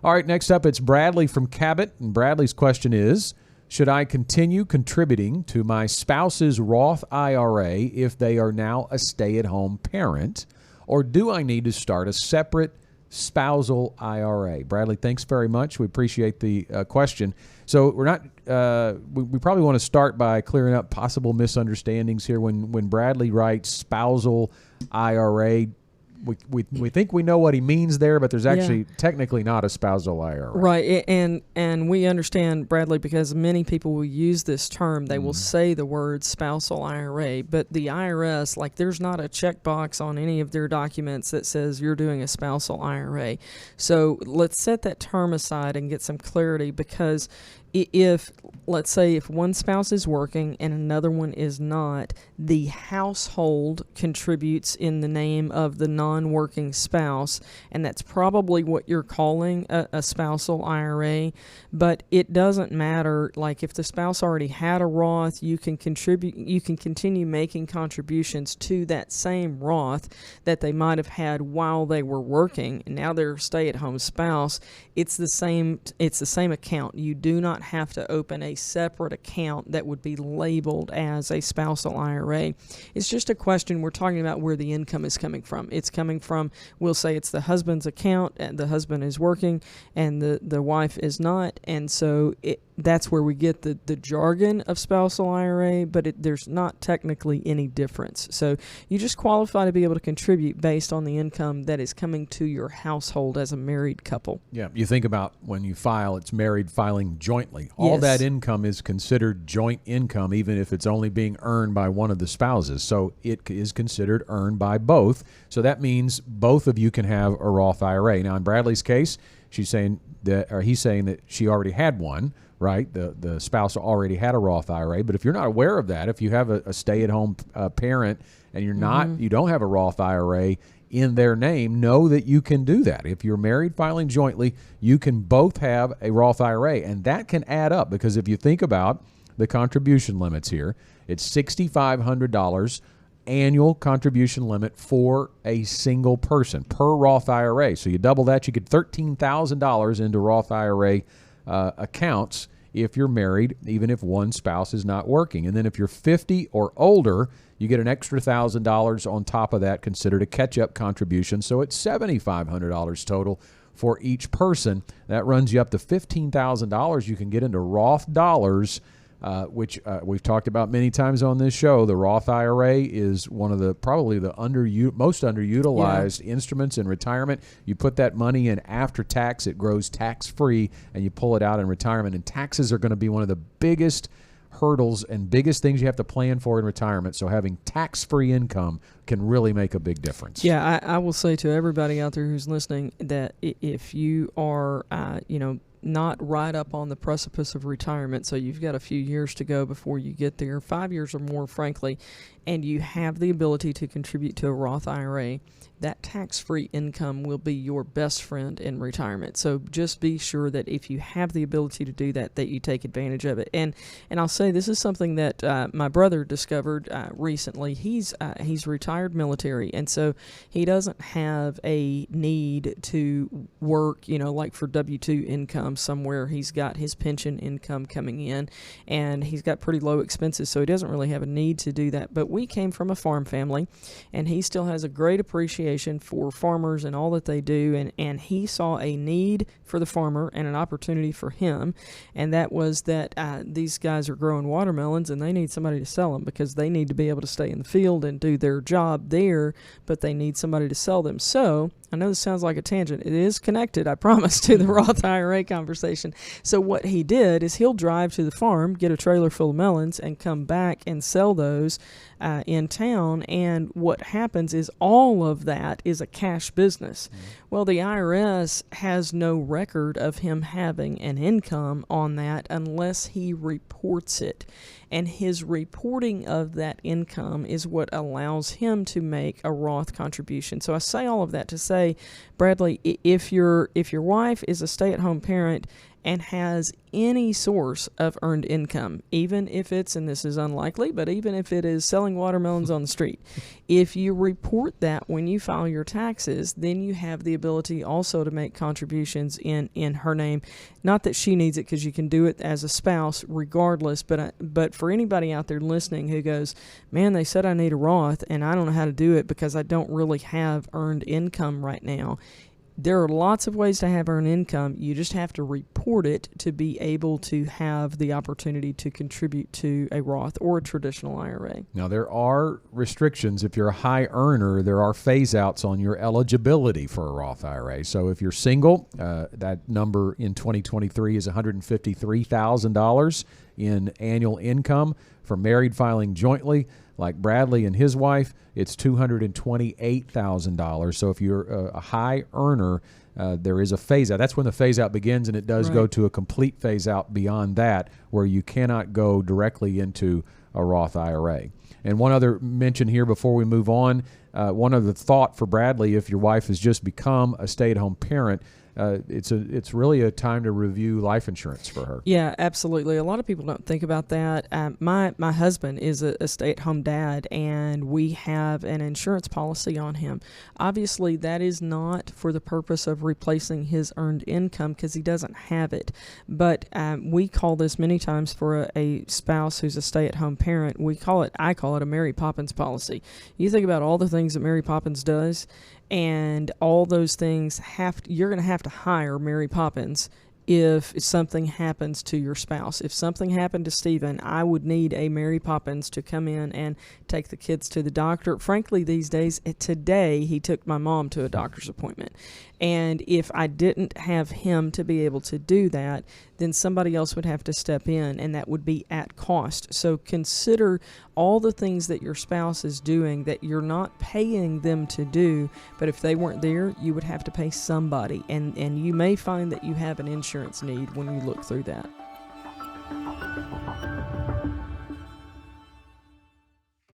All right, next up, it's Bradley from Cabot. And Bradley's question is, should I continue contributing to my spouse's Roth IRA if they are now a stay-at-home parent, or do I need to start a separate spousal IRA? Bradley, thanks very much. We appreciate the question. So we're not. We probably want to start by clearing up possible misunderstandings here. When Bradley writes spousal IRA, we think we know what he means there, but there's actually technically not a spousal IRA. Right, and we understand, Bradley, because many people will use this term. They will say the word spousal IRA, but the IRS, like, there's not a checkbox on any of their documents that says you're doing a spousal IRA. So let's set that term aside and get some clarity, because if, let's say, if one spouse is working and another one is not, the household contributes in the name of the non-working spouse, and that's probably what you're calling a spousal IRA. But it doesn't matter. Like, if the spouse already had a Roth, you can contribute. You can continue making contributions to that same Roth that they might have had while they were working, and now they're a stay-at-home spouse. It's the same. It's the same account. You do not have to open a separate account that would be labeled as a spousal IRA. It's just a question. We're talking about where the income is coming from. It's coming from, we'll say it's the husband's account, and the husband is working and the wife is not, and so that's where we get the jargon of spousal IRA, but there's not technically any difference. So you just qualify to be able to contribute based on the income that is coming to your household as a married couple. Yeah, you think about when you file, it's married filing jointly. All that income is considered joint income, even if it's only being earned by one of the spouses. So it is considered earned by both. So that means both of you can have a Roth IRA. Now, in Bradley's case, he's saying that she already had one. Right, the spouse already had a Roth IRA, but if you're not aware of that, if you have a stay-at-home parent and you don't have a Roth IRA in their name, know that you can do that. If you're married filing jointly, you can both have a Roth IRA, and that can add up, because if you think about the contribution limits here, it's $6,500 annual contribution limit for a single person per Roth IRA. So you double that, you get $13,000 into Roth IRA accounts if you're married, even if one spouse is not working. And then if you're 50 or older, you get an extra $1,000 on top of that, considered a catch-up contribution. So it's $7,500 total for each person. That runs you up to $15,000 you can get into Roth dollars, which we've talked about many times on this show. The Roth IRA is one of the probably the most underutilized instruments in retirement. You put that money in after tax, it grows tax-free, and you pull it out in retirement. And taxes are going to be one of the biggest hurdles and biggest things you have to plan for in retirement. So having tax-free income can really make a big difference. Yeah, I will say to everybody out there who's listening that if you are, not right up on the precipice of retirement, so you've got a few years to go before you get there, 5 years or more, frankly, and you have the ability to contribute to a Roth IRA, that tax-free income will be your best friend in retirement. So just be sure that if you have the ability to do that, that you take advantage of it. And I'll say this is something that my brother discovered recently. He's retired military, and so he doesn't have a need to work, like for W-2 income somewhere. He's got his pension income coming in, and he's got pretty low expenses, so he doesn't really have a need to do that. But we came from a farm family, and he still has a great appreciation for farmers and all that they do, and he saw a need for the farmer and an opportunity for him, and that was that these guys are growing watermelons and they need somebody to sell them, because they need to be able to stay in the field and do their job there, but they need somebody to sell them. So I know this sounds like a tangent. It is connected, I promise, to the Roth IRA conversation. So what he did is he'll drive to the farm, get a trailer full of melons, and come back and sell those in town. And what happens is all of that is a cash business. Well, the IRS has no record of him having an income on that unless he reports it. And his reporting of that income is what allows him to make a Roth contribution. So I say all of that to say, Bradley, if your wife is a stay-at-home parent and has any source of earned income, even if it's, and this is unlikely, but even if it is selling watermelons on the street, if you report that when you file your taxes, then you have the ability also to make contributions in her name. Not that she needs it, because you can do it as a spouse regardless, but for anybody out there listening who goes, man, they said I need a Roth and I don't know how to do it because I don't really have earned income right now. There are lots of ways to have earned income. You just have to report it to be able to have the opportunity to contribute to a Roth or a traditional IRA. Now, there are restrictions. If you're a high earner, there are phase-outs on your eligibility for a Roth IRA. So if you're single, that number in 2023 is $153,000 in annual income. For married filing jointly, like Bradley and his wife, it's $228,000. So if you're a high earner, there is a phase out. That's when the phase out begins, and it does go to a complete phase out beyond that, where you cannot go directly into a Roth IRA. And one other mention here before we move on, one other thought for Bradley: if your wife has just become a stay-at-home parent, it's really a time to review life insurance for her. Yeah, absolutely. A lot of people don't think about that. My husband is a stay-at-home dad, and we have an insurance policy on him. Obviously, that is not for the purpose of replacing his earned income, because he doesn't have it. But we call this many times for a spouse who's a stay-at-home parent. I call it a Mary Poppins policy. You think about all the things that Mary Poppins does, and all those things you're going to have to hire Mary Poppins if something happens to your spouse. If something happened to Stephen, I would need a Mary Poppins to come in and take the kids to the doctor. Frankly, these days, today, he took my mom to a doctor's appointment. And if I didn't have him to be able to do that, then somebody else would have to step in, and that would be at cost. So consider all the things that your spouse is doing that you're not paying them to do, but if they weren't there, you would have to pay somebody. And you may find that you have an insurance need when you look through that.